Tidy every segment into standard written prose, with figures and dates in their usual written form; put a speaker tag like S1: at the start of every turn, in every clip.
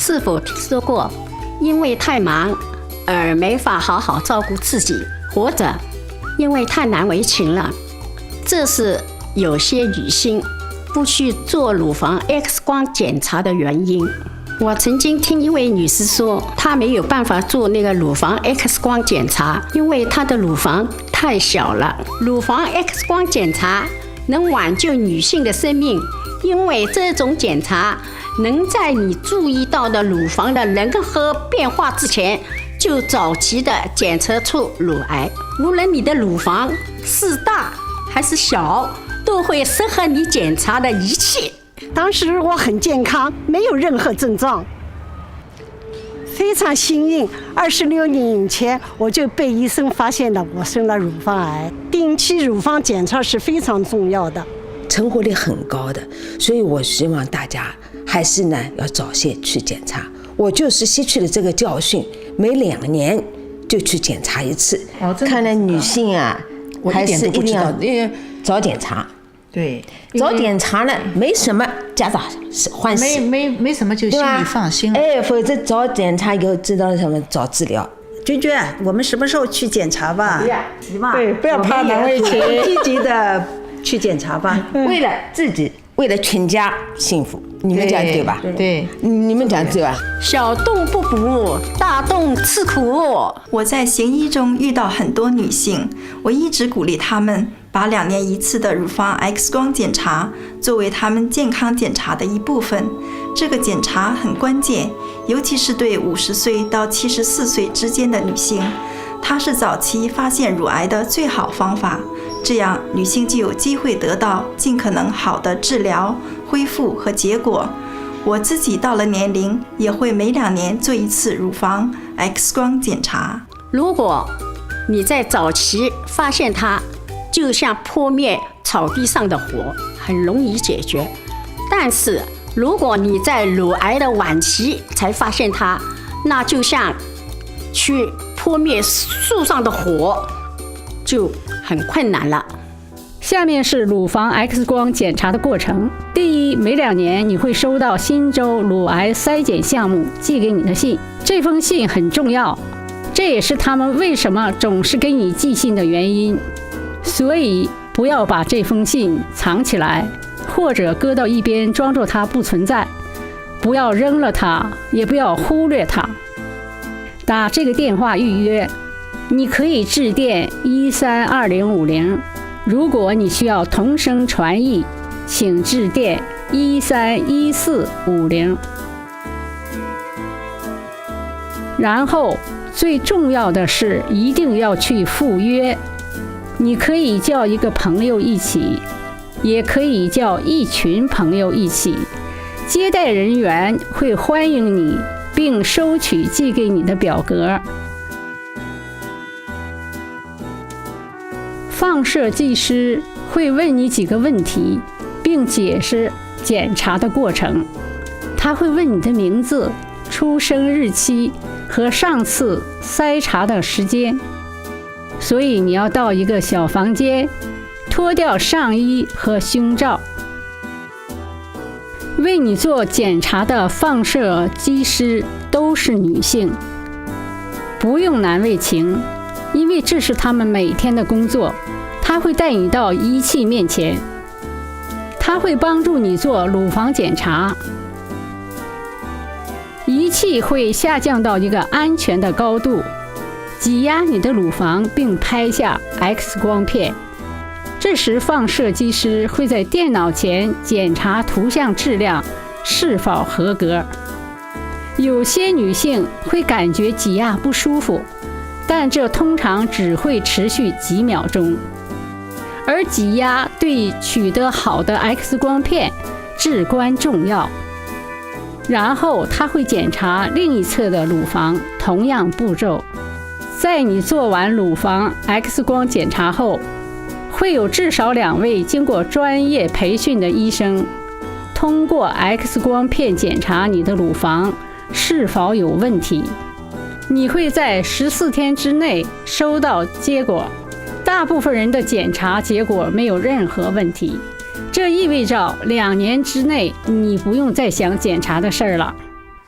S1: 是否听说过因为太忙而没法好好照顾自己，或者因为太难为情了？这是有些女性不去做乳房 X 光检查的原因。我曾经听一位女士说，她没有办法做那个乳房 X 光检查，因为她的乳房太小了。乳房 X 光检查能挽救女性的生命，因为这种检查能在你注意到的乳房的任何变化之前，就早期的检测出乳癌。无论你的乳房是大还是小，都会适合你检查的仪器。
S2: 当时我很健康，没有任何症状，非常幸运。26年以前我就被医生发现了我生了乳房癌。定期乳房检查是非常重要的，
S3: 成活率很高的，所以我希望大家还是呢要早些去检查。我就是吸取了这个教训，每2年就去检查一次。看来女性啊，还是一定要早检查。
S4: 对，
S3: 早检查呢，没什么家长欢喜，
S4: 没什么就心里放心了。
S3: 否则早检查以后知道什么早治疗。
S5: 娟娟，我们什么时候去检查吧？
S2: 对，不要怕难为情，
S5: 积极的去检查吧。
S3: 为了自己，为了全家幸福，你们讲对吧？
S4: 对，
S3: 你们讲对吧？
S1: 小洞不补，大洞吃苦。
S6: 我在行医中遇到很多女性，我一直鼓励她们把2年1次的乳房 X 光检查作为她们健康检查的一部分。这个检查很关键，尤其是对50岁到74岁之间的女性，它是早期发现乳癌的最好方法。这样女性就有机会得到尽可能好的治疗、恢复和结果。我自己到了年龄，也会每2年做一次乳房 X 光检查。
S1: 如果你在早期发现它，就像扑灭草地上的火，很容易解决。但是如果你在乳癌的晚期才发现它，那就像去扑灭树上的火，就很困难了。
S7: 下面是乳房 X 光检查的过程。第一，每2年你会收到新州乳癌筛检项目寄给你的信，这封信很重要，这也是他们为什么总是给你寄信的原因。所以不要把这封信藏起来，或者搁到一边装作它不存在。不要扔了它，也不要忽略它。打这个电话预约，你可以致电132050。如果你需要同声传译，请致电131450。然后最重要的是一定要去赴约。你可以叫一个朋友一起，也可以叫一群朋友一起。接待人员会欢迎你，并收取寄给你的表格。放射技师会问你几个问题，并解释检查的过程。他会问你的名字、出生日期和上次筛查的时间。所以你要到一个小房间，脱掉上衣和胸罩。为你做检查的放射技师都是女性，不用难为情，因为这是他们每天的工作。他会带你到仪器面前，他会帮助你做乳房检查。仪器会下降到一个安全的高度，挤压你的乳房并拍下 X 光片。这时放射技师会在电脑前检查图像质量是否合格。有些女性会感觉挤压不舒服，但这通常只会持续几秒钟。而挤压对取得好的 X 光片至关重要。然后他会检查另一侧的乳房，同样步骤。在你做完乳房 X 光检查后，会有至少2位经过专业培训的医生通过 X 光片检查你的乳房是否有问题。你会在14天之内收到结果。大部分人的检查结果没有任何问题，这意味着2年之内你不用再想检查的事儿了。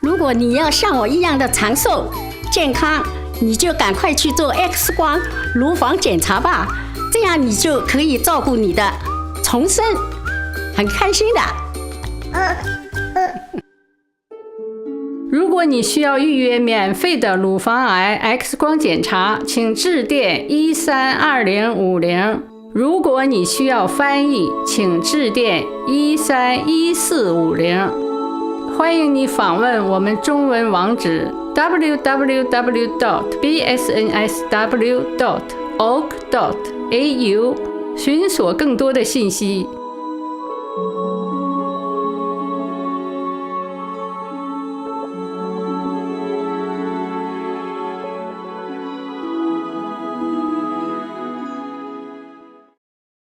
S1: 如果你要像我一样的长寿健康，你就赶快去做 X 光乳房检查吧，这样你就可以照顾你的重生，很开心的。
S7: 如果你需要预约免费的乳房癌 X 光检查，请致电132050。如果你需要翻译，请致电131450。欢迎你访问我们中文网址 www.bsnsw.org.au， 寻索更多的信息。